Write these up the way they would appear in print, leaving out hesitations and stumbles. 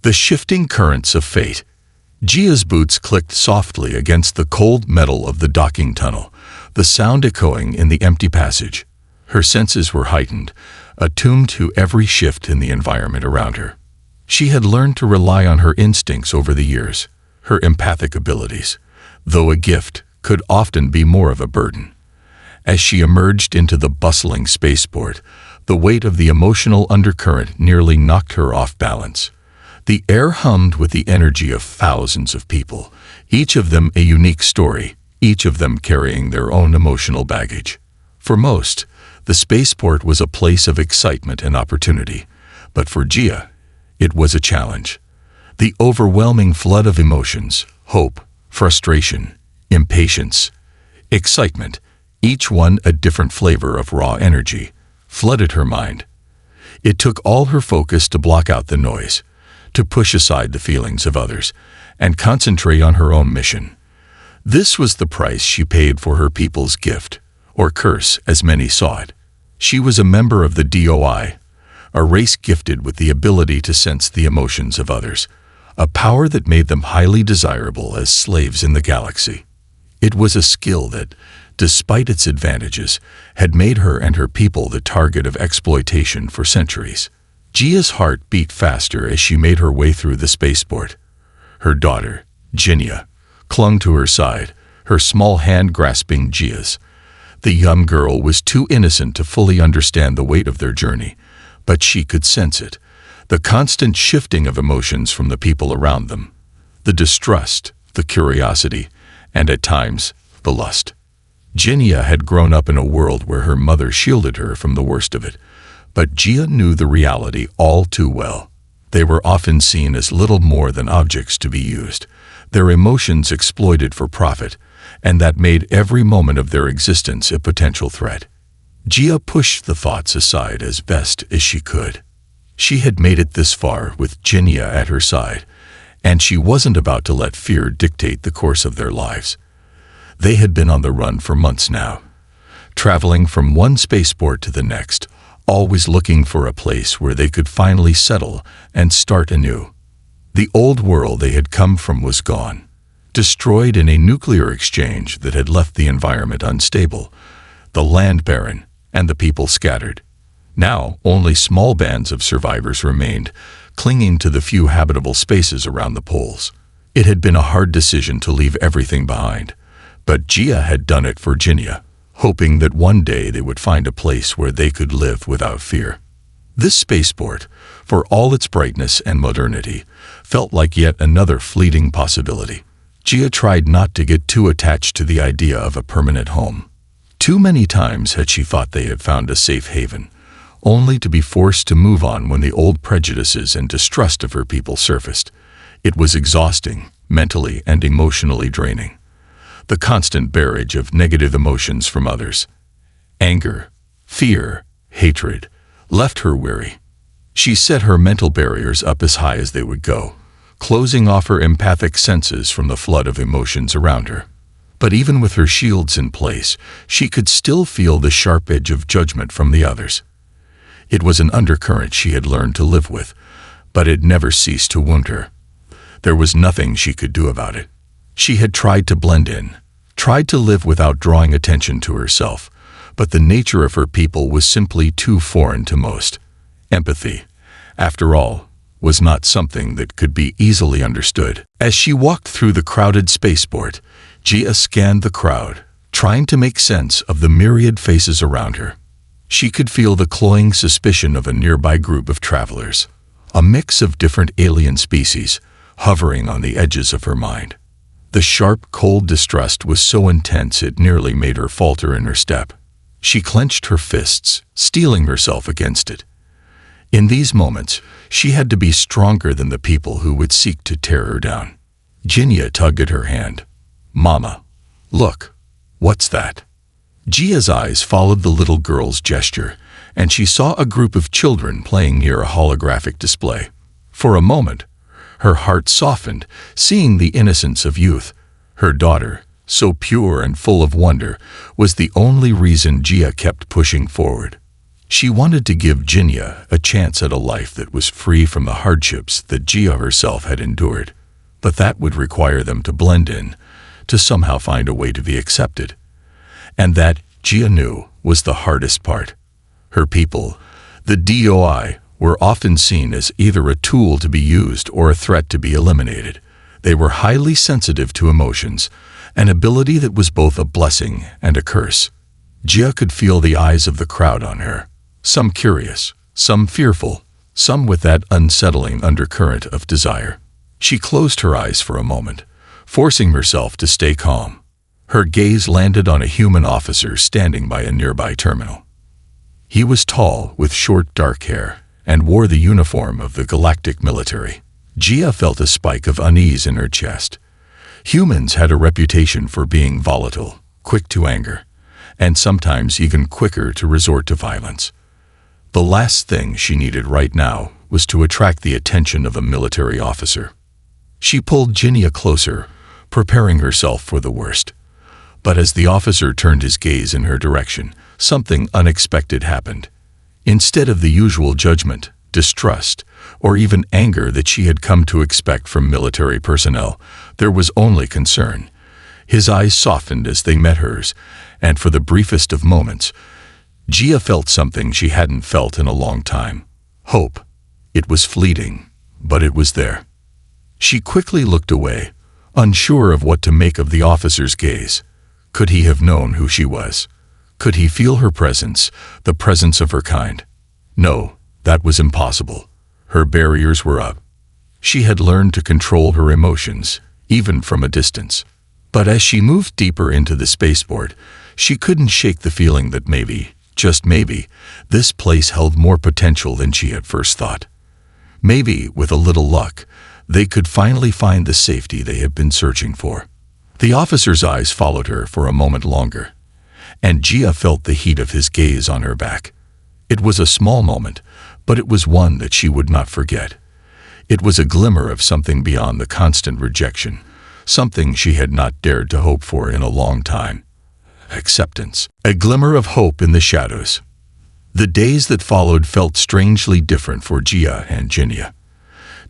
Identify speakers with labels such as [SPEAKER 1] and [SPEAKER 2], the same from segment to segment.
[SPEAKER 1] The shifting currents of fate. Gia's boots clicked softly against the cold metal of the docking tunnel, the sound echoing in the empty passage. Her senses were heightened, attuned to every shift in the environment around her. She had learned to rely on her instincts over the years, her empathic abilities, though a gift, could often be more of a burden. As she emerged into the bustling spaceport, the weight of the emotional undercurrent nearly knocked her off balance. The air hummed with the energy of thousands of people, each of them a unique story, each of them carrying their own emotional baggage. For most, the spaceport was a place of excitement and opportunity, but for Gia, it was a challenge. The overwhelming flood of emotions, hope, frustration, impatience, excitement, each one a different flavor of raw energy, flooded her mind. It took all her focus to block out the noise, to push aside the feelings of others, and concentrate on her own mission. This was the price she paid for her people's gift, or curse as many saw it. She was a member of the DOI, a race gifted with the ability to sense the emotions of others, a power that made them highly desirable as slaves in the galaxy. It was a skill that, despite its advantages, had made her and her people the target of exploitation for centuries. Gia's heart beat faster as she made her way through the spaceport. Her daughter, Ginia, clung to her side, her small hand grasping Gia's. The young girl was too innocent to fully understand the weight of their journey, but she could sense it, the constant shifting of emotions from the people around them, the distrust, the curiosity, and at times, the lust. Ginia had grown up in a world where her mother shielded her from the worst of it, but Gia knew the reality all too well. They were often seen as little more than objects to be used, their emotions exploited for profit, and that made every moment of their existence a potential threat. Gia pushed the thoughts aside as best as she could. She had made it this far with Ginia at her side, and she wasn't about to let fear dictate the course of their lives. They had been on the run for months now, traveling from one spaceport to the next, always looking for a place where they could finally settle and start anew. The old world they had come from was gone, destroyed in a nuclear exchange that had left the environment unstable, the land barren, and the people scattered. Now, only small bands of survivors remained, clinging to the few habitable spaces around the poles. It had been a hard decision to leave everything behind, but Gia had done it for Ginia, hoping that one day they would find a place where they could live without fear. This spaceport, for all its brightness and modernity, felt like yet another fleeting possibility. Gia tried not to get too attached to the idea of a permanent home. Too many times had she thought they had found a safe haven, only to be forced to move on when the old prejudices and distrust of her people surfaced. It was exhausting, mentally and emotionally draining. The constant barrage of negative emotions from others, anger, fear, hatred, left her weary. She set her mental barriers up as high as they would go, closing off her empathic senses from the flood of emotions around her. But even with her shields in place, she could still feel the sharp edge of judgment from the others. It was an undercurrent she had learned to live with, but it never ceased to wound her. There was nothing she could do about it. She had tried to blend in, tried to live without drawing attention to herself, but the nature of her people was simply too foreign to most. Empathy, after all, was not something that could be easily understood. As she walked through the crowded spaceport, Gia scanned the crowd, trying to make sense of the myriad faces around her. She could feel the cloying suspicion of a nearby group of travelers, a mix of different alien species, hovering on the edges of her mind. The sharp, cold distrust was so intense it nearly made her falter in her step. She clenched her fists, steeling herself against it. In these moments, she had to be stronger than the people who would seek to tear her down. Ginia tugged at her hand. "Mama, look, what's that?" Gia's eyes followed the little girl's gesture, and she saw a group of children playing near a holographic display. For a moment, her heart softened, seeing the innocence of youth. Her daughter, so pure and full of wonder, was the only reason Gia kept pushing forward. She wanted to give Jinya a chance at a life that was free from the hardships that Jia herself had endured, but that would require them to blend in, to somehow find a way to be accepted. And that, Jia knew, was the hardest part. Her people, the DOI, were often seen as either a tool to be used or a threat to be eliminated. They were highly sensitive to emotions, an ability that was both a blessing and a curse. Jia could feel the eyes of the crowd on her, some curious, some fearful, some with that unsettling undercurrent of desire. She closed her eyes for a moment, forcing herself to stay calm. Her gaze landed on a human officer standing by a nearby terminal. He was tall, with short dark hair, and wore the uniform of the galactic military. Jia felt a spike of unease in her chest. Humans had a reputation for being volatile, quick to anger, and sometimes even quicker to resort to violence. The last thing she needed right now was to attract the attention of a military officer. She pulled Jinya closer, preparing herself for the worst. But as the officer turned his gaze in her direction, something unexpected happened. Instead of the usual judgment, distrust, or even anger that she had come to expect from military personnel, there was only concern. His eyes softened as they met hers, and for the briefest of moments, Jia felt something she hadn't felt in a long time. Hope. It was fleeting, but it was there. She quickly looked away, unsure of what to make of the officer's gaze. Could he have known who she was? Could he feel her presence, the presence of her kind? No, that was impossible. Her barriers were up. She had learned to control her emotions, even from a distance. But as she moved deeper into the spaceport, she couldn't shake the feeling that maybe, just maybe, this place held more potential than she had first thought. Maybe, with a little luck, they could finally find the safety they had been searching for. The officer's eyes followed her for a moment longer, and Jia felt the heat of his gaze on her back. It was a small moment, but it was one that she would not forget. It was a glimmer of something beyond the constant rejection, something she had not dared to hope for in a long time. Acceptance. A glimmer of hope in the shadows. The days that followed felt strangely different for Jia and Jinya.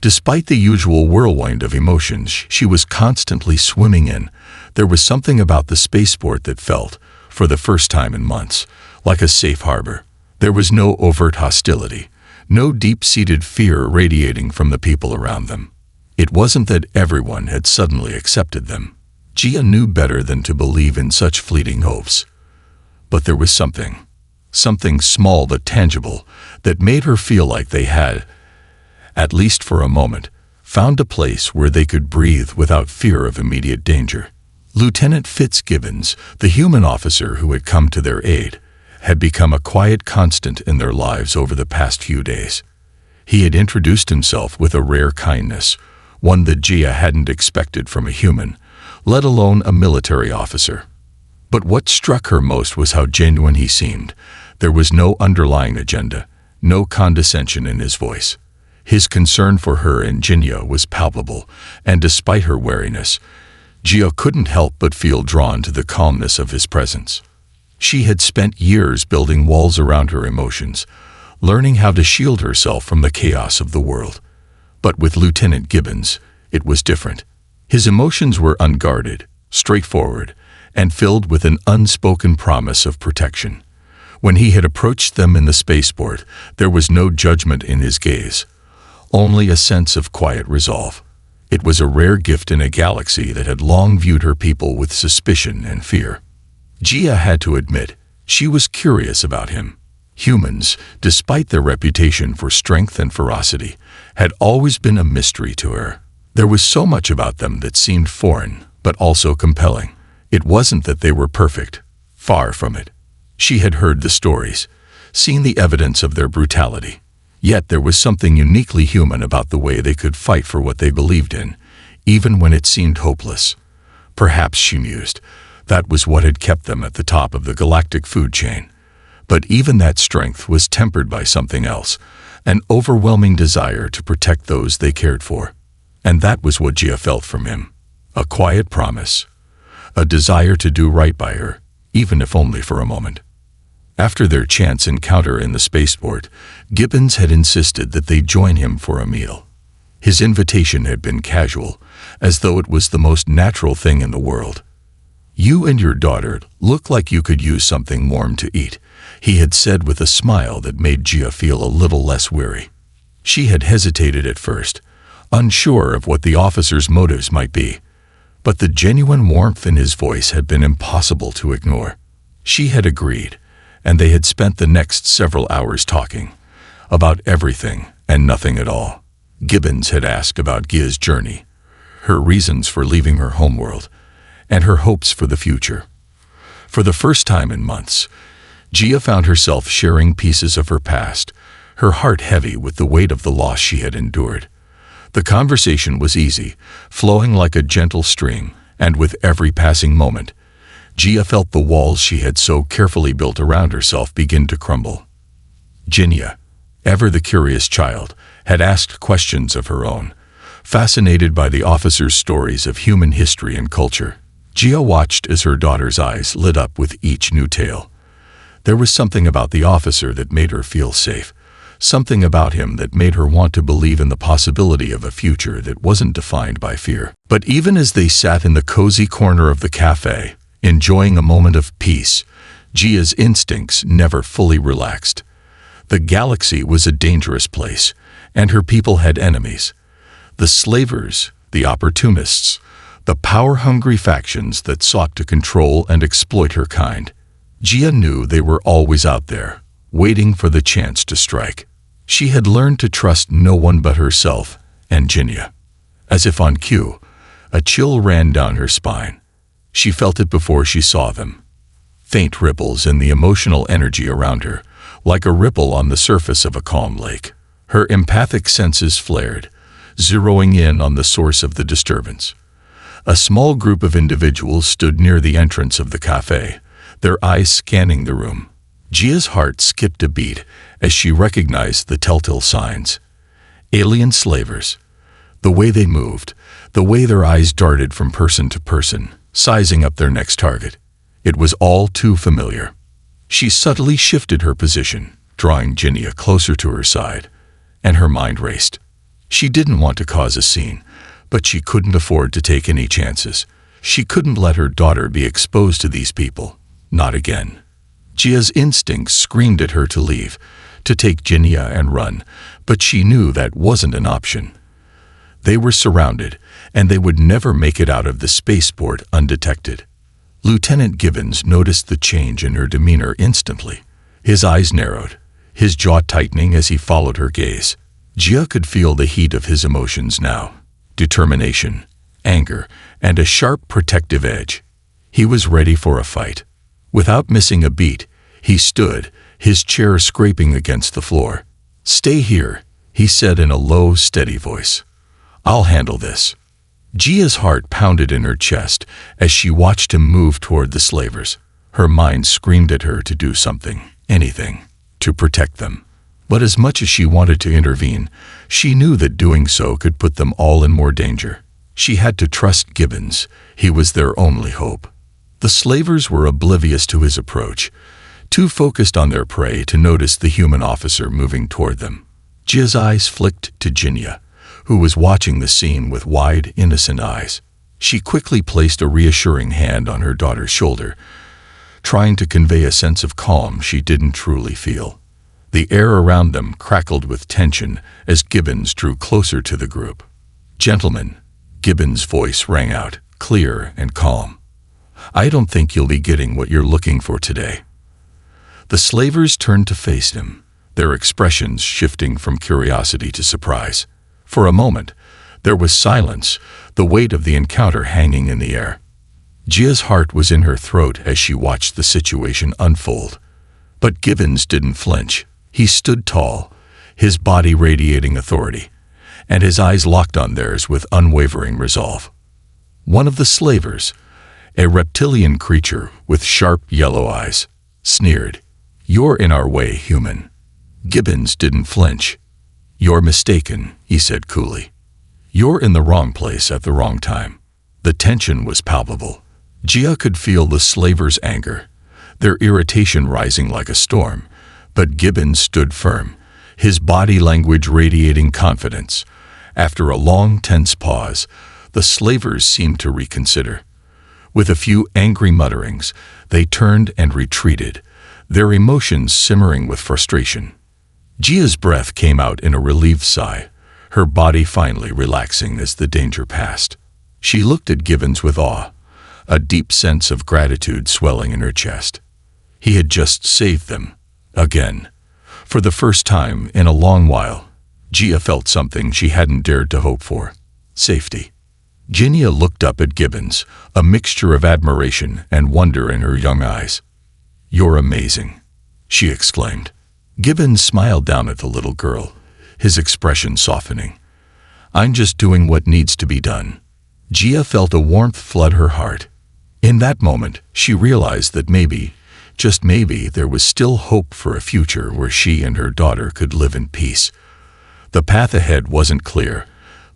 [SPEAKER 1] Despite the usual whirlwind of emotions she was constantly swimming in, there was something about the spaceport that felt, for the first time in months, like a safe harbor. There was no overt hostility, no deep-seated fear radiating from the people around them. It wasn't that everyone had suddenly accepted them. Jia knew better than to believe in such fleeting hopes. But there was something small but tangible, that made her feel like they had, at least for a moment, found a place where they could breathe without fear of immediate danger. Lieutenant Fitzgibbons, the human officer who had come to their aid, had become a quiet constant in their lives over the past few days. He had introduced himself with a rare kindness, one that Jia hadn't expected from a human, let alone a military officer. But what struck her most was how genuine he seemed. There was no underlying agenda, no condescension in his voice. His concern for her and Jinya was palpable, and despite her wariness, Jia couldn't help but feel drawn to the calmness of his presence. She had spent years building walls around her emotions, learning how to shield herself from the chaos of the world. But with Lieutenant Gibbons, it was different. His emotions were unguarded, straightforward, and filled with an unspoken promise of protection. When he had approached them in the spaceport, there was no judgment in his gaze, only a sense of quiet resolve. It was a rare gift in a galaxy that had long viewed her people with suspicion and fear. Jia had to admit, she was curious about him. Humans, despite their reputation for strength and ferocity, had always been a mystery to her. There was so much about them that seemed foreign, but also compelling. It wasn't that they were perfect. Far from it. She had heard the stories, seen the evidence of their brutality. Yet there was something uniquely human about the way they could fight for what they believed in, even when it seemed hopeless. Perhaps, she mused, that was what had kept them at the top of the galactic food chain. But even that strength was tempered by something else, an overwhelming desire to protect those they cared for. And that was what Jia felt from him. A quiet promise. A desire to do right by her, even if only for a moment. After their chance encounter in the spaceport, Gibbons had insisted that they join him for a meal. His invitation had been casual, as though it was the most natural thing in the world. "You and your daughter look like you could use something warm to eat," he had said with a smile that made Gia feel a little less weary. She had hesitated at first, unsure of what the officer's motives might be, but the genuine warmth in his voice had been impossible to ignore. She had agreed, and they had spent the next several hours talking about everything and nothing at all. Gibbons had asked about Gia's journey, her reasons for leaving her homeworld, and her hopes for the future. For the first time in months, Gia found herself sharing pieces of her past, her heart heavy with the weight of the loss she had endured. The conversation was easy, flowing like a gentle stream, and with every passing moment, Gia felt the walls she had so carefully built around herself begin to crumble. Ginia, ever the curious child, had asked questions of her own, fascinated by the officer's stories of human history and culture. Gia watched as her daughter's eyes lit up with each new tale. There was something about the officer that made her feel safe, something about him that made her want to believe in the possibility of a future that wasn't defined by fear. But even as they sat in the cozy corner of the cafe, enjoying a moment of peace, Gia's instincts never fully relaxed. The galaxy was a dangerous place, and her people had enemies. The slavers, the opportunists, the power-hungry factions that sought to control and exploit her kind. Gia knew they were always out there, waiting for the chance to strike. She had learned to trust no one but herself and Ginia. As if on cue, a chill ran down her spine. She felt it before she saw them. Faint ripples in the emotional energy around her, like a ripple on the surface of a calm lake. Her empathic senses flared, zeroing in on the source of the disturbance. A small group of individuals stood near the entrance of the cafe, their eyes scanning the room. Gia's heart skipped a beat as she recognized the telltale signs. Alien slavers. The way they moved, the way their eyes darted from person to person, sizing up their next target. It was all too familiar. She subtly shifted her position, drawing Ginia closer to her side, and her mind raced. She didn't want to cause a scene, but she couldn't afford to take any chances. She couldn't let her daughter be exposed to these people. Not again. Gia's instincts screamed at her to leave, to take Ginia and run, but she knew that wasn't an option. They were surrounded, and they would never make it out of the spaceport undetected. Lieutenant Gibbons noticed the change in her demeanor instantly. His eyes narrowed, his jaw tightening as he followed her gaze. Gia could feel the heat of his emotions now. Determination, anger, and a sharp protective edge. He was ready for a fight. Without missing a beat, he stood, his chair scraping against the floor. "Stay here," he said in a low, steady voice. "I'll handle this." Gia's heart pounded in her chest as she watched him move toward the slavers. Her mind screamed at her to do something, anything, to protect them. But as much as she wanted to intervene, she knew that doing so could put them all in more danger. She had to trust Gibbons. He was their only hope. The slavers were oblivious to his approach, too focused on their prey to notice the human officer moving toward them. Gia's eyes flicked to Ginia, who was watching the scene with wide, innocent eyes. She quickly placed a reassuring hand on her daughter's shoulder, trying to convey a sense of calm she didn't truly feel. The air around them crackled with tension as Gibbons drew closer to the group. "Gentlemen," Gibbons' voice rang out, clear and calm. "I don't think you'll be getting what you're looking for today." The slavers turned to face him, their expressions shifting from curiosity to surprise. For a moment, there was silence, the weight of the encounter hanging in the air. Gia's heart was in her throat as she watched the situation unfold. But Gibbons didn't flinch. He stood tall, his body radiating authority, and his eyes locked on theirs with unwavering resolve. One of the slavers, a reptilian creature with sharp yellow eyes, sneered, "You're in our way, human." Gibbons didn't flinch. "You're mistaken," he said coolly. "You're in the wrong place at the wrong time." The tension was palpable. Gia could feel the slaver's anger, their irritation rising like a storm. But Gibbons stood firm, his body language radiating confidence. After a long, tense pause, the slavers seemed to reconsider. With a few angry mutterings, they turned and retreated, their emotions simmering with frustration. Gia's breath came out in a relieved sigh, her body finally relaxing as the danger passed. She looked at Gibbons with awe, a deep sense of gratitude swelling in her chest. He had just saved them, again. For the first time in a long while, Gia felt something she hadn't dared to hope for: safety. Ginia looked up at Gibbons, a mixture of admiration and wonder in her young eyes. "You're amazing," she exclaimed. Gibbons smiled down at the little girl, his expression softening. "I'm just doing what needs to be done." Gia felt a warmth flood her heart. In that moment, she realized that maybe, just maybe, there was still hope for a future where she and her daughter could live in peace. The path ahead wasn't clear,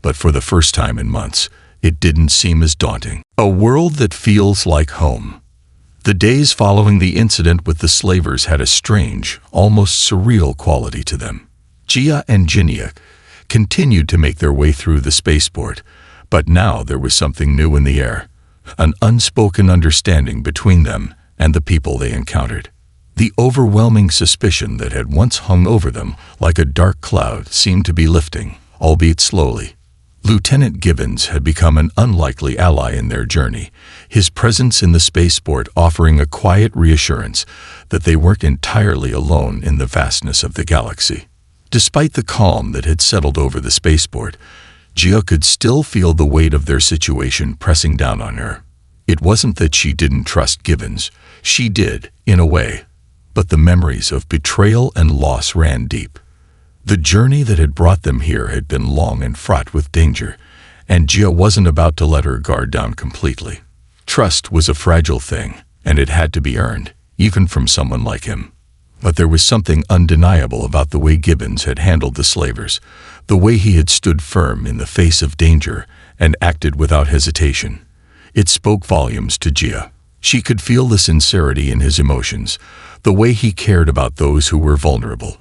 [SPEAKER 1] but for the first time in months, it didn't seem as daunting. A world that feels like home. The days following the incident with the slavers had a strange, almost surreal quality to them. Gia and Ginia continued to make their way through the spaceport, but now there was something new in the air, an unspoken understanding between them and the people they encountered. The overwhelming suspicion that had once hung over them like a dark cloud seemed to be lifting, albeit slowly. Lieutenant Gibbons had become an unlikely ally in their journey, his presence in the spaceport offering a quiet reassurance that they weren't entirely alone in the vastness of the galaxy. Despite the calm that had settled over the spaceport, Gia could still feel the weight of their situation pressing down on her. It wasn't that she didn't trust Gibbons. She did, in a way. But the memories of betrayal and loss ran deep. The journey that had brought them here had been long and fraught with danger, and Gia wasn't about to let her guard down completely. Trust was a fragile thing, and it had to be earned, even from someone like him. But there was something undeniable about the way Gibbons had handled the slavers, the way he had stood firm in the face of danger and acted without hesitation. It spoke volumes to Gia. She could feel the sincerity in his emotions, the way he cared about those who were vulnerable,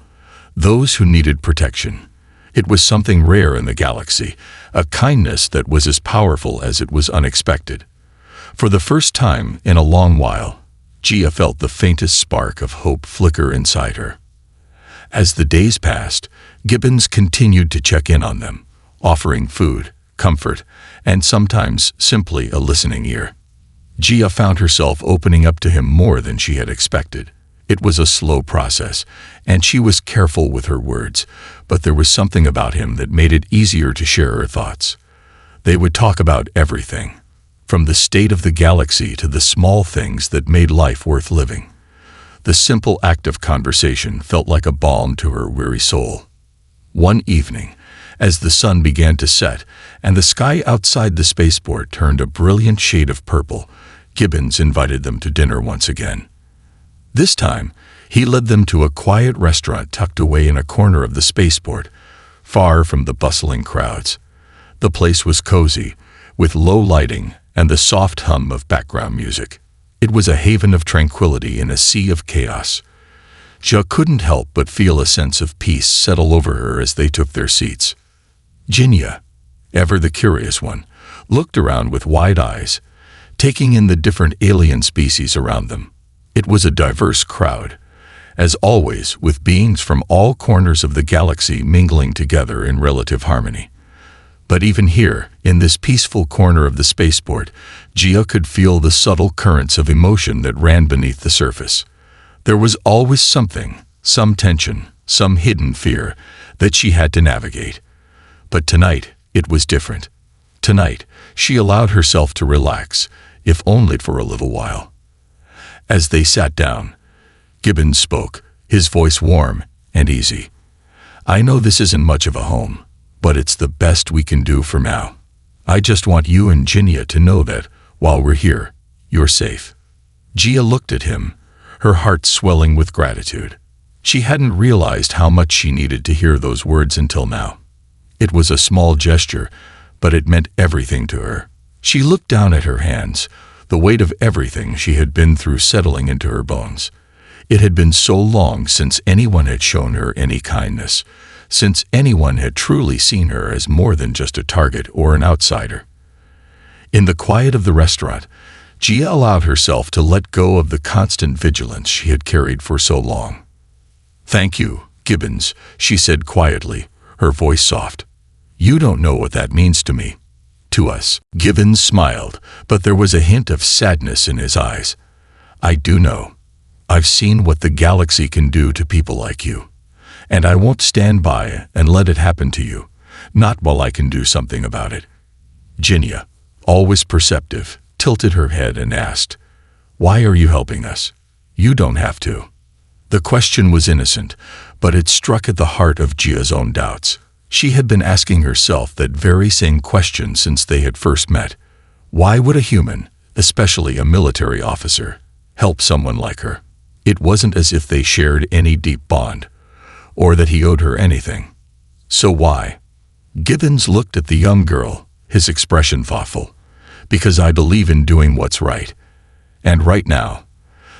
[SPEAKER 1] those who needed protection. It was something rare in the galaxy, a kindness that was as powerful as it was unexpected. For the first time in a long while, Gia felt the faintest spark of hope flicker inside her. As the days passed, Gibbons continued to check in on them, offering food, comfort, and sometimes simply a listening ear. Gia found herself opening up to him more than she had expected. It was a slow process, and she was careful with her words, but there was something about him that made it easier to share her thoughts. They would talk about everything, from the state of the galaxy to the small things that made life worth living. The simple act of conversation felt like a balm to her weary soul. One evening, as the sun began to set and the sky outside the spaceport turned a brilliant shade of purple, Gibbons invited them to dinner once again. This time, he led them to a quiet restaurant tucked away in a corner of the spaceport, far from the bustling crowds. The place was cozy, with low lighting and the soft hum of background music. It was a haven of tranquility in a sea of chaos. Gia couldn't help but feel a sense of peace settle over her as they took their seats. Ginia, ever the curious one, looked around with wide eyes, taking in the different alien species around them. It was a diverse crowd, as always, with beings from all corners of the galaxy mingling together in relative harmony. But even here, in this peaceful corner of the spaceport, Gia could feel the subtle currents of emotion that ran beneath the surface. There was always something, some tension, some hidden fear, that she had to navigate. But tonight, it was different. Tonight, she allowed herself to relax, if only for a little while. As they sat down, Gibbons spoke, his voice warm and easy. "I know this isn't much of a home, but it's the best we can do for now. I just want you and Ginia to know that, while we're here, you're safe." Gia looked at him, her heart swelling with gratitude. She hadn't realized how much she needed to hear those words until now. It was a small gesture, but it meant everything to her. She looked down at her hands, the weight of everything she had been through settling into her bones. It had been so long since anyone had shown her any kindness, since anyone had truly seen her as more than just a target or an outsider. In the quiet of the restaurant, Gia allowed herself to let go of the constant vigilance she had carried for so long. "Thank you, Gibbons," she said quietly, her voice soft. "You don't know what that means to me. To us." Gibbons smiled, but there was a hint of sadness in his eyes. "I do know. I've seen what the galaxy can do to people like you. And I won't stand by and let it happen to you, not while I can do something about it." Ginia, always perceptive, tilted her head and asked, "Why are you helping us? You don't have to." The question was innocent, but it struck at the heart of Gia's own doubts. She had been asking herself that very same question since they had first met. Why would a human, especially a military officer, help someone like her? It wasn't as if they shared any deep bond, or that he owed her anything. So why? Gibbons looked at the young girl, his expression thoughtful. "Because I believe in doing what's right. And right now,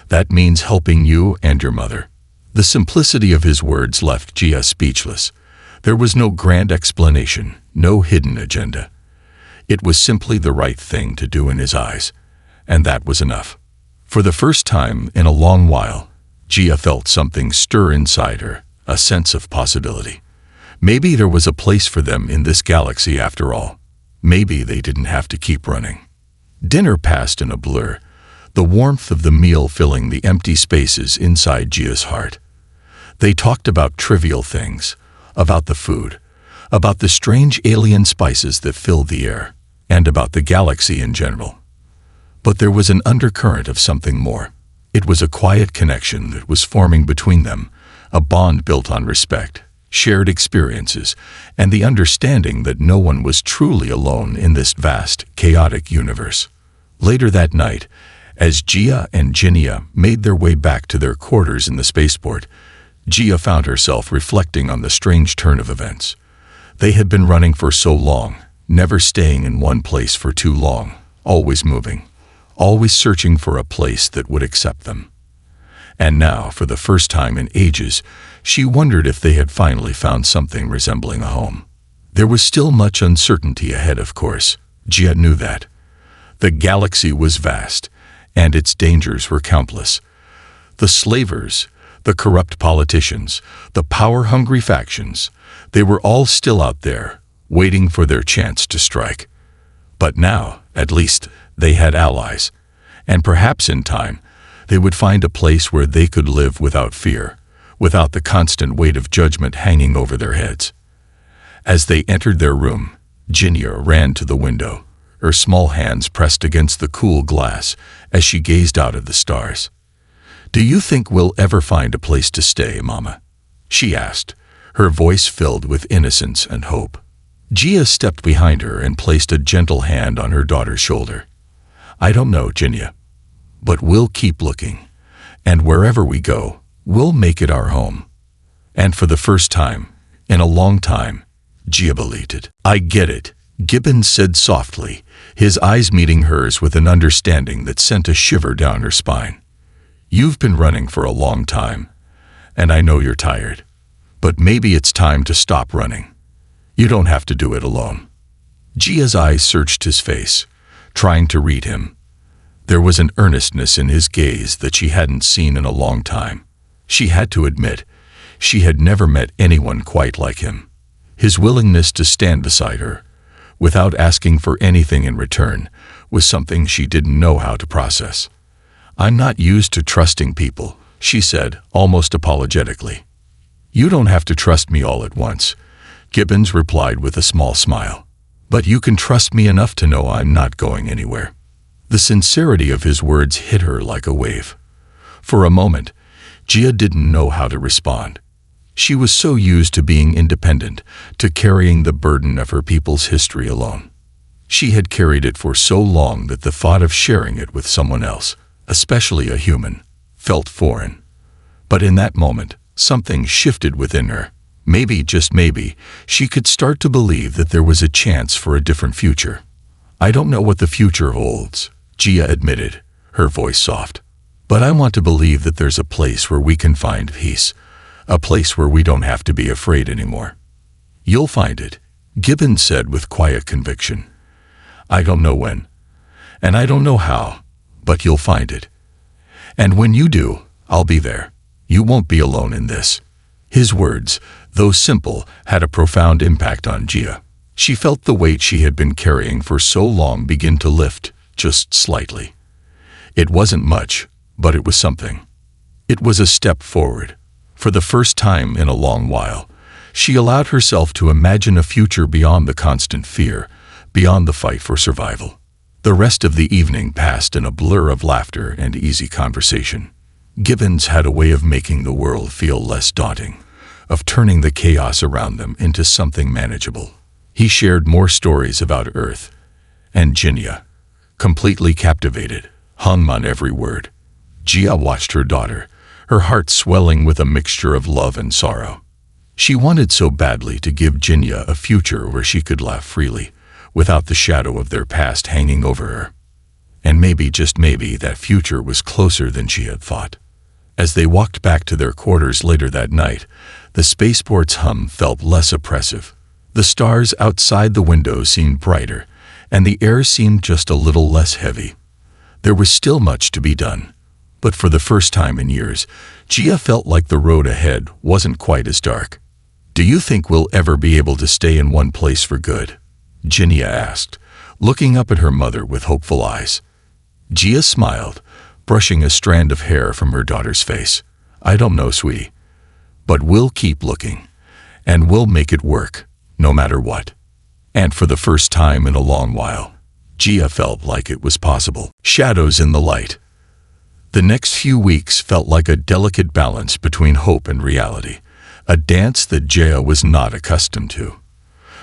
[SPEAKER 1] that means helping you and your mother." The simplicity of his words left Gia speechless. There was no grand explanation, no hidden agenda. It was simply the right thing to do in his eyes, and that was enough. For the first time in a long while, Gia felt something stir inside her, a sense of possibility. Maybe there was a place for them in this galaxy after all. Maybe they didn't have to keep running. Dinner passed in a blur, the warmth of the meal filling the empty spaces inside Gia's heart. They talked about trivial things, about the food, about the strange alien spices that filled the air, and about the galaxy in general. But there was an undercurrent of something more. It was a quiet connection that was forming between them, a bond built on respect, shared experiences, and the understanding that no one was truly alone in this vast, chaotic universe. Later that night, as Gia and Ginia made their way back to their quarters in the spaceport, Gia found herself reflecting on the strange turn of events. They had been running for so long, never staying in one place for too long, always moving, always searching for a place that would accept them. And now, for the first time in ages, she wondered if they had finally found something resembling a home. There was still much uncertainty ahead, of course. Gia knew that. The galaxy was vast, and its dangers were countless. The slavers, the corrupt politicians, the power-hungry factions, they were all still out there, waiting for their chance to strike. But now, at least, they had allies, and perhaps in time, they would find a place where they could live without fear, without the constant weight of judgment hanging over their heads. As they entered their room, Ginia ran to the window, her small hands pressed against the cool glass as she gazed out at the stars. "Do you think we'll ever find a place to stay, Mama?" she asked, her voice filled with innocence and hope. Gia stepped behind her and placed a gentle hand on her daughter's shoulder. "I don't know, Ginia, but we'll keep looking, and wherever we go, we'll make it our home." And for the first time, in a long time, Gia believed it. "I get it," Gibbons said softly, his eyes meeting hers with an understanding that sent a shiver down her spine. "You've been running for a long time, and I know you're tired. But maybe it's time to stop running. You don't have to do it alone." Gia's eyes searched his face, trying to read him. There was an earnestness in his gaze that she hadn't seen in a long time. She had to admit, she had never met anyone quite like him. His willingness to stand beside her, without asking for anything in return, was something she didn't know how to process. "I'm not used to trusting people," she said, almost apologetically. "You don't have to trust me all at once," Gibbons replied with a small smile. "But you can trust me enough to know I'm not going anywhere." The sincerity of his words hit her like a wave. For a moment, Gia didn't know how to respond. She was so used to being independent, to carrying the burden of her people's history alone. She had carried it for so long that the thought of sharing it with someone else, especially a human, felt foreign. But in that moment, something shifted within her. Maybe, just maybe, she could start to believe that there was a chance for a different future. "I don't know what the future holds," Gia admitted, her voice soft. "But I want to believe that there's a place where we can find peace, a place where we don't have to be afraid anymore." "You'll find it," Gibbons said with quiet conviction. "I don't know when, and I don't know how, but you'll find it. And when you do, I'll be there. You won't be alone in this." His words, though simple, had a profound impact on Gia. She felt the weight she had been carrying for so long begin to lift, just slightly. It wasn't much, but it was something. It was a step forward. For the first time in a long while, she allowed herself to imagine a future beyond the constant fear, beyond the fight for survival. The rest of the evening passed in a blur of laughter and easy conversation. Gibbons had a way of making the world feel less daunting, of turning the chaos around them into something manageable. He shared more stories about Earth, and Gia, completely captivated, hung on every word. Gia watched her daughter, her heart swelling with a mixture of love and sorrow. She wanted so badly to give Gia a future where she could laugh freely, without the shadow of their past hanging over her. And maybe, just maybe, that future was closer than she had thought. As they walked back to their quarters later that night, the spaceport's hum felt less oppressive. The stars outside the window seemed brighter, and the air seemed just a little less heavy. There was still much to be done, but for the first time in years, Gia felt like the road ahead wasn't quite as dark. "Do you think we'll ever be able to stay in one place for good?" Gia asked, looking up at her mother with hopeful eyes. Gia smiled, brushing a strand of hair from her daughter's face. "I don't know, sweetie, but we'll keep looking, and we'll make it work, no matter what." And for the first time in a long while, Gia felt like it was possible. Shadows in the light. The next few weeks felt like a delicate balance between hope and reality, a dance that Gia was not accustomed to.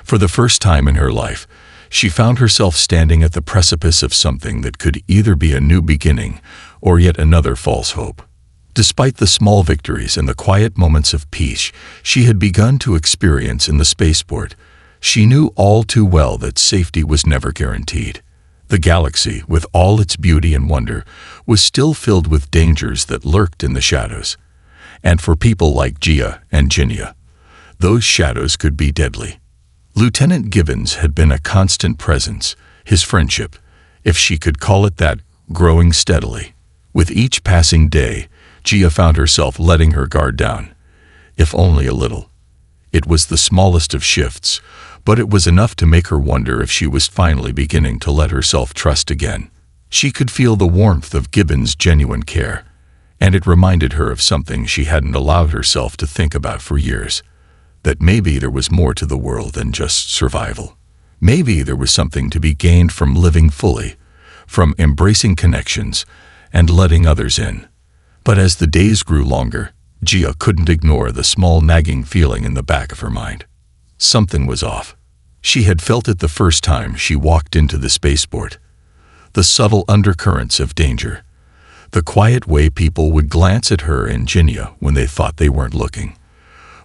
[SPEAKER 1] For the first time in her life, she found herself standing at the precipice of something that could either be a new beginning or yet another false hope. Despite the small victories and the quiet moments of peace she had begun to experience in the spaceport, she knew all too well that safety was never guaranteed. The galaxy, with all its beauty and wonder, was still filled with dangers that lurked in the shadows. And for people like Gia and Ginia, those shadows could be deadly. Lieutenant Gibbons had been a constant presence, his friendship, if she could call it that, growing steadily. With each passing day, Gia found herself letting her guard down, if only a little. It was the smallest of shifts, but it was enough to make her wonder if she was finally beginning to let herself trust again. She could feel the warmth of Gibbons' genuine care, and it reminded her of something she hadn't allowed herself to think about for years, that maybe there was more to the world than just survival. Maybe there was something to be gained from living fully, from embracing connections and letting others in. But as the days grew longer, Gia couldn't ignore the small nagging feeling in the back of her mind. Something was off. She had felt it the first time she walked into the spaceport. The subtle undercurrents of danger. The quiet way people would glance at her and Ginia when they thought they weren't looking.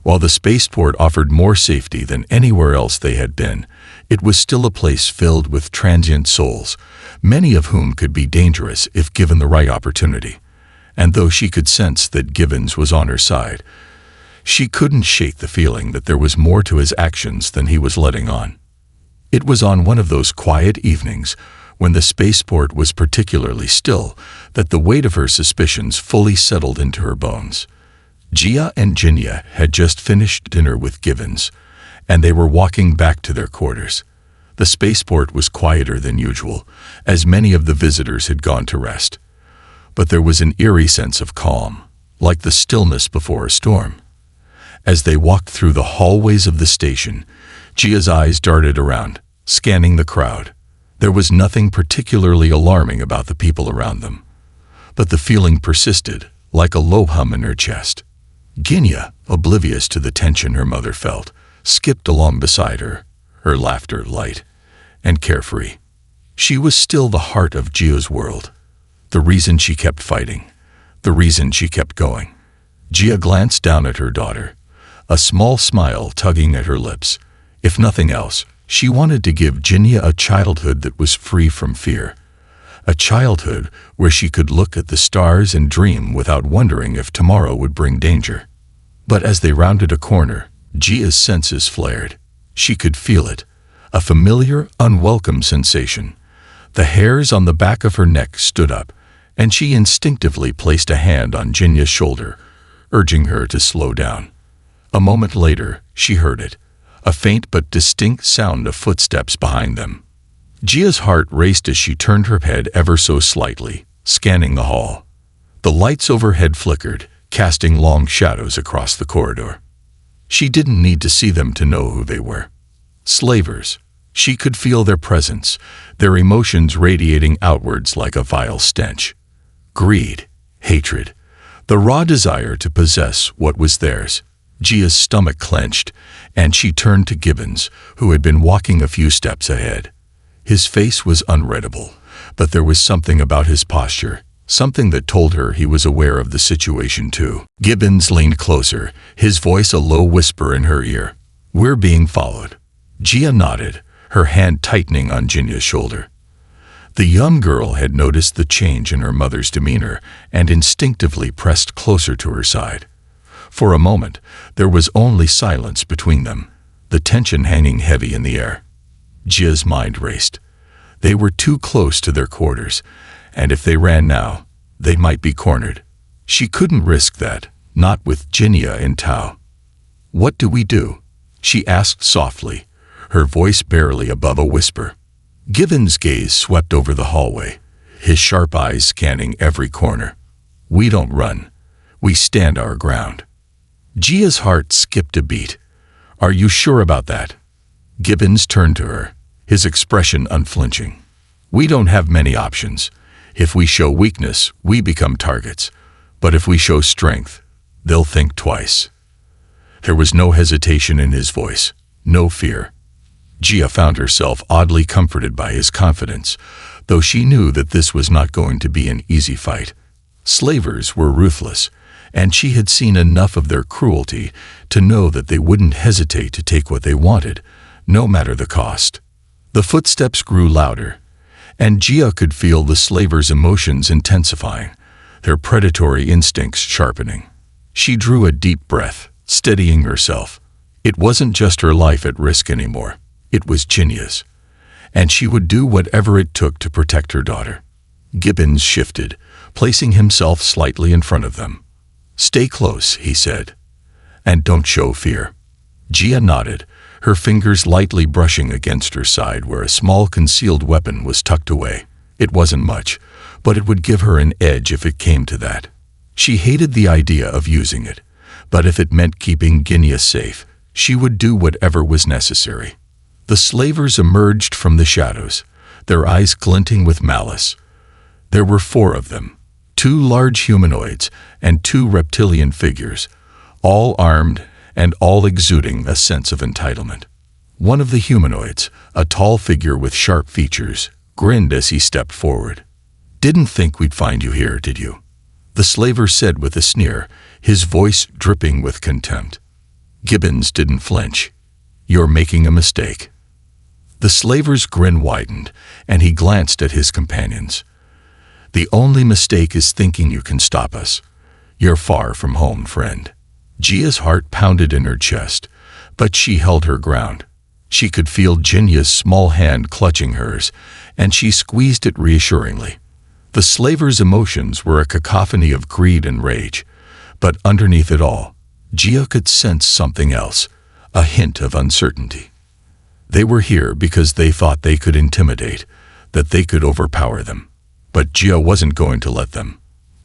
[SPEAKER 1] While the spaceport offered more safety than anywhere else they had been, it was still a place filled with transient souls, many of whom could be dangerous if given the right opportunity. And though she could sense that Gibbons was on her side, she couldn't shake the feeling that there was more to his actions than he was letting on. It was on one of those quiet evenings, when the spaceport was particularly still, that the weight of her suspicions fully settled into her bones. Gia and Ginia had just finished dinner with Gibbons, and they were walking back to their quarters. The spaceport was quieter than usual, as many of the visitors had gone to rest. But there was an eerie sense of calm, like the stillness before a storm. As they walked through the hallways of the station, Gia's eyes darted around, scanning the crowd. There was nothing particularly alarming about the people around them, but the feeling persisted, like a low hum in her chest. Ginia, oblivious to the tension her mother felt, skipped along beside her, her laughter light and carefree. She was still the heart of Gia's world, the reason she kept fighting, the reason she kept going. Gia glanced down at her daughter, a small smile tugging at her lips. If nothing else, she wanted to give Ginia a childhood that was free from fear, A childhood where she could look at the stars and dream without wondering if tomorrow would bring danger. But as they rounded a corner, Gia's senses flared. She could feel it, a familiar, unwelcome sensation. The hairs on the back of her neck stood up, and she instinctively placed a hand on Ginya's shoulder, urging her to slow down. A moment later, she heard it, a faint but distinct sound of footsteps behind them. Gia's heart raced as she turned her head ever so slightly, scanning the hall. The lights overhead flickered, casting long shadows across the corridor. She didn't need to see them to know who they were. Slavers. She could feel their presence, their emotions radiating outwards like a vile stench. Greed, hatred, the raw desire to possess what was theirs. Gia's stomach clenched, and she turned to Gibbons, who had been walking a few steps ahead. His face was unreadable, but there was something about his posture, something that told her he was aware of the situation too. Gibbons leaned closer, his voice a low whisper in her ear. "We're being followed." Gia nodded, her hand tightening on Ginya's shoulder. The young girl had noticed the change in her mother's demeanor and instinctively pressed closer to her side. For a moment, there was only silence between them, the tension hanging heavy in the air. Gia's mind raced. They were too close to their quarters, and if they ran now, they might be cornered. She couldn't risk that, not with Ginya in tow. "What do we do?" she asked softly, her voice barely above a whisper. Gibbons' gaze swept over the hallway, his sharp eyes scanning every corner. "We don't run. We stand our ground." Gia's heart skipped a beat. "Are you sure about that?" Gibbons turned to her, his expression unflinching. "We don't have many options. If we show weakness, we become targets. But if we show strength, they'll think twice." There was no hesitation in his voice, no fear. Gia found herself oddly comforted by his confidence, though she knew that this was not going to be an easy fight. Slavers were ruthless, and she had seen enough of their cruelty to know that they wouldn't hesitate to take what they wanted, no matter the cost. The footsteps grew louder, and Gia could feel the slavers' emotions intensifying, their predatory instincts sharpening. She drew a deep breath, steadying herself. It wasn't just her life at risk anymore. It was Ginya's, and she would do whatever it took to protect her daughter. Gibbons shifted, placing himself slightly in front of them. "Stay close," he said, "and don't show fear." Gia nodded, her fingers lightly brushing against her side where a small concealed weapon was tucked away. It wasn't much, but it would give her an edge if it came to that. She hated the idea of using it, but if it meant keeping Ginya safe, she would do whatever was necessary. The slavers emerged from the shadows, their eyes glinting with malice. There were 4 of them, 2 large humanoids and 2 reptilian figures, all armed and all exuding a sense of entitlement. One of the humanoids, a tall figure with sharp features, grinned as he stepped forward. "Didn't think we'd find you here, did you?" the slaver said with a sneer, his voice dripping with contempt. Gibbons didn't flinch. "You're making a mistake." The slaver's grin widened, and he glanced at his companions. "The only mistake is thinking you can stop us. You're far from home, friend." Gia's heart pounded in her chest, but she held her ground. She could feel Ginya's small hand clutching hers, and she squeezed it reassuringly. The slaver's emotions were a cacophony of greed and rage, but underneath it all, Gia could sense something else, a hint of uncertainty. They were here because they thought they could intimidate, that they could overpower them. But Gia wasn't going to let them.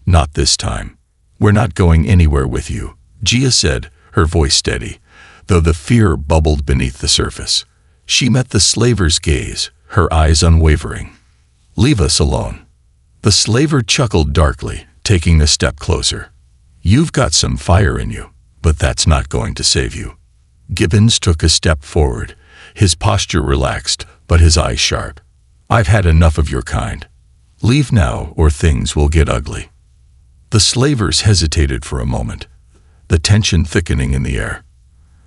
[SPEAKER 1] Not this time. "We're not going anywhere with you," Gia said, her voice steady, though the fear bubbled beneath the surface. She met the slaver's gaze, her eyes unwavering. "Leave us alone." The slaver chuckled darkly, taking a step closer. "You've got some fire in you, but that's not going to save you." Gibbons took a step forward, his posture relaxed, but his eyes sharp. "I've had enough of your kind. Leave now or things will get ugly." The slavers hesitated for a moment, the tension thickening in the air.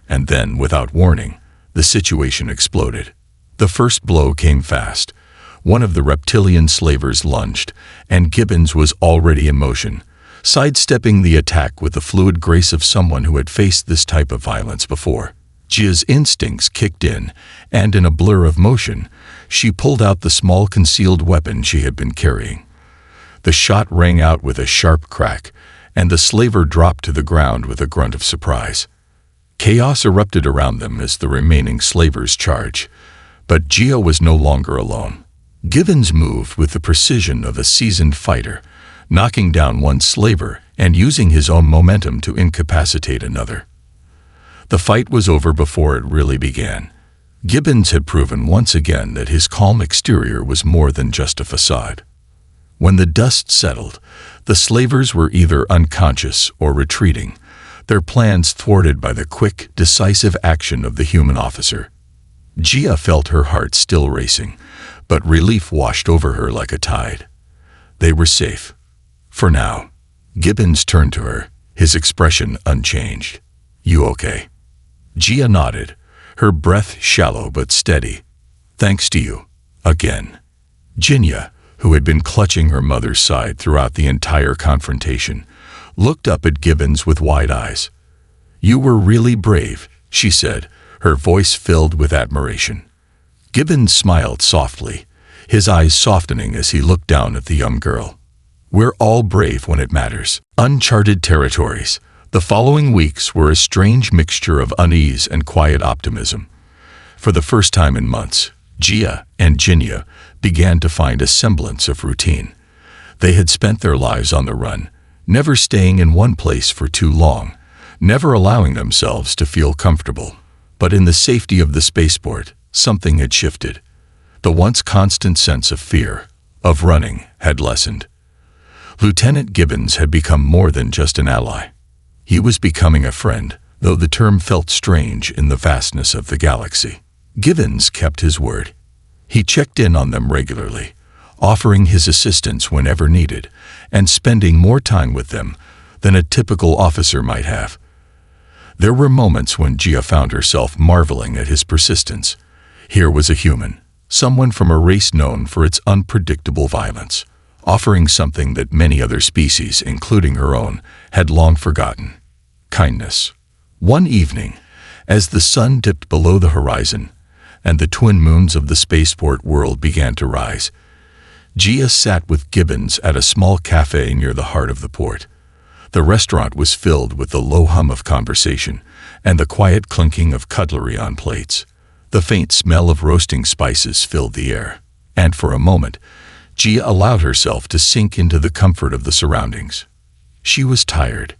[SPEAKER 1] And then, without warning, the situation exploded. The first blow came fast, One of the reptilian slavers lunged, and Gibbons was already in motion, sidestepping the attack with the fluid grace of someone who had faced this type of violence before. Gia's instincts kicked in, and in a blur of motion, she pulled out the small concealed weapon she had been carrying. The shot rang out with a sharp crack, and the slaver dropped to the ground with a grunt of surprise. Chaos erupted around them as the remaining slavers charged, but Gia was no longer alone. Gibbons moved with the precision of a seasoned fighter, knocking down one slaver and using his own momentum to incapacitate another. The fight was over before it really began. Gibbons had proven once again that his calm exterior was more than just a facade. When the dust settled, the slavers were either unconscious or retreating, their plans thwarted by the quick, decisive action of the human officer. Gia felt her heart still racing, but relief washed over her like a tide. They were safe. For now. Gibbons turned to her, his expression unchanged. "You okay?" Gia nodded, her breath shallow but steady. "Thanks to you. Again." Jinya, who had been clutching her mother's side throughout the entire confrontation, looked up at Gibbons with wide eyes. "You were really brave," she said, her voice filled with admiration. Gibbons smiled softly, his eyes softening as he looked down at the young girl. "We're all brave when it matters." Uncharted territories. The following weeks were a strange mixture of unease and quiet optimism. For the first time in months, Gia and Jinya began to find a semblance of routine. They had spent their lives on the run, never staying in one place for too long, never allowing themselves to feel comfortable. But in the safety of the spaceport, something had shifted. The once constant sense of fear, of running, had lessened. Lieutenant Gibbons had become more than just an ally. He was becoming a friend, though the term felt strange in the vastness of the galaxy. Gibbons kept his word. He checked in on them regularly, offering his assistance whenever needed, and spending more time with them than a typical officer might have. There were moments when Gia found herself marveling at his persistence. Here was a human, someone from a race known for its unpredictable violence, offering something that many other species, including her own, had long forgotten: kindness. One evening, as the sun dipped below the horizon and the twin moons of the spaceport world began to rise, Gia sat with Gibbons at a small cafe near the heart of the port. The restaurant was filled with the low hum of conversation and the quiet clinking of cutlery on plates. The faint smell of roasting spices filled the air, and for a moment, Gia allowed herself to sink into the comfort of the surroundings. She was tired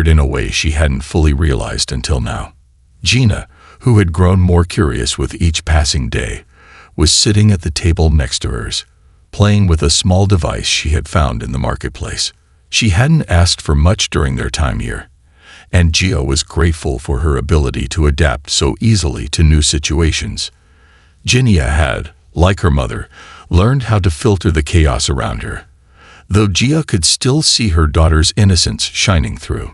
[SPEAKER 1] in a way she hadn't fully realized until now. Gina, who had grown more curious with each passing day, was sitting at the table next to hers, playing with a small device she had found in the marketplace. She hadn't asked for much during their time here, and Gia was grateful for her ability to adapt so easily to new situations. Jinya had, like her mother, learned how to filter the chaos around her, though Gia could still see her daughter's innocence shining through.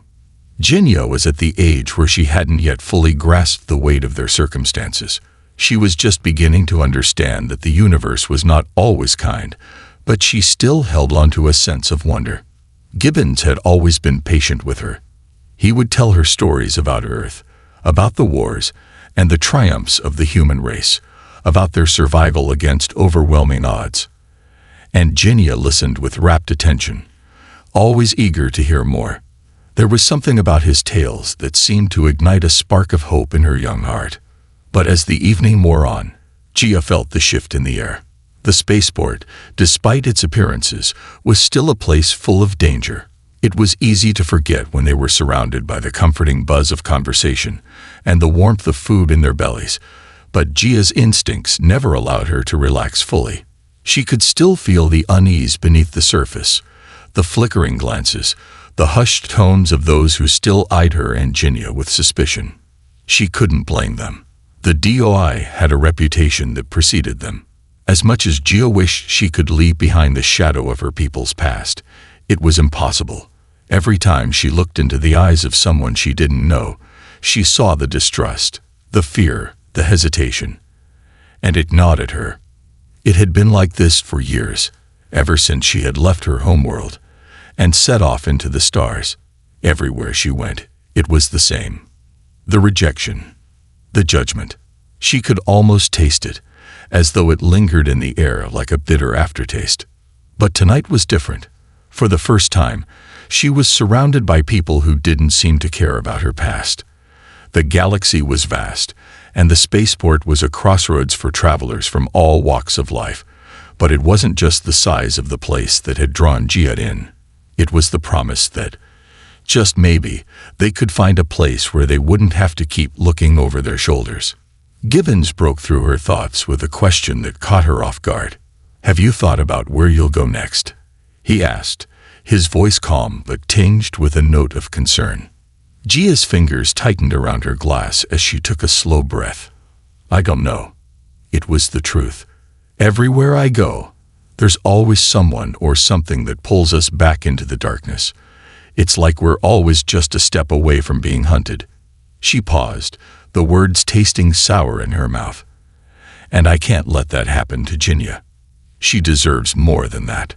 [SPEAKER 1] Jinya was at the age where she hadn't yet fully grasped the weight of their circumstances. She was just beginning to understand that the universe was not always kind, but she still held on to a sense of wonder. Gibbons had always been patient with her. He would tell her stories about Earth, about the wars, and the triumphs of the human race, about their survival against overwhelming odds. And Jinya listened with rapt attention, always eager to hear more. There was something about his tales that seemed to ignite a spark of hope in her young heart. But as the evening wore on, Gia felt the shift in the air. The spaceport, despite its appearances, was still a place full of danger. It was easy to forget when they were surrounded by the comforting buzz of conversation and the warmth of food in their bellies, but Gia's instincts never allowed her to relax fully. She could still feel the unease beneath the surface, the flickering glances, the hushed tones of those who still eyed her and Jinya with suspicion. She couldn't blame them. The DOI had a reputation that preceded them. As much as Gia wished she could leave behind the shadow of her people's past, it was impossible. Every time she looked into the eyes of someone she didn't know, she saw the distrust, the fear, the hesitation. And it gnawed at her. It had been like this for years, ever since she had left her homeworld and set off into the stars. Everywhere she went, it was the same. The rejection, the judgment. She could almost taste it, as though it lingered in the air like a bitter aftertaste. But tonight was different. For the first time, she was surrounded by people who didn't seem to care about her past. The galaxy was vast, and the spaceport was a crossroads for travelers from all walks of life. But it wasn't just the size of the place that had drawn Jia in. It was the promise that, just maybe, they could find a place where they wouldn't have to keep looking over their shoulders. Gibbons broke through her thoughts with a question that caught her off guard. "Have you thought about where you'll go next?" he asked, his voice calm but tinged with a note of concern. Jia's fingers tightened around her glass as she took a slow breath. "I don't know." It was the truth. "Everywhere I go, there's always someone or something that pulls us back into the darkness. It's like we're always just a step away from being hunted." She paused, the words tasting sour in her mouth. "And I can't let that happen to Jinya. She deserves more than that."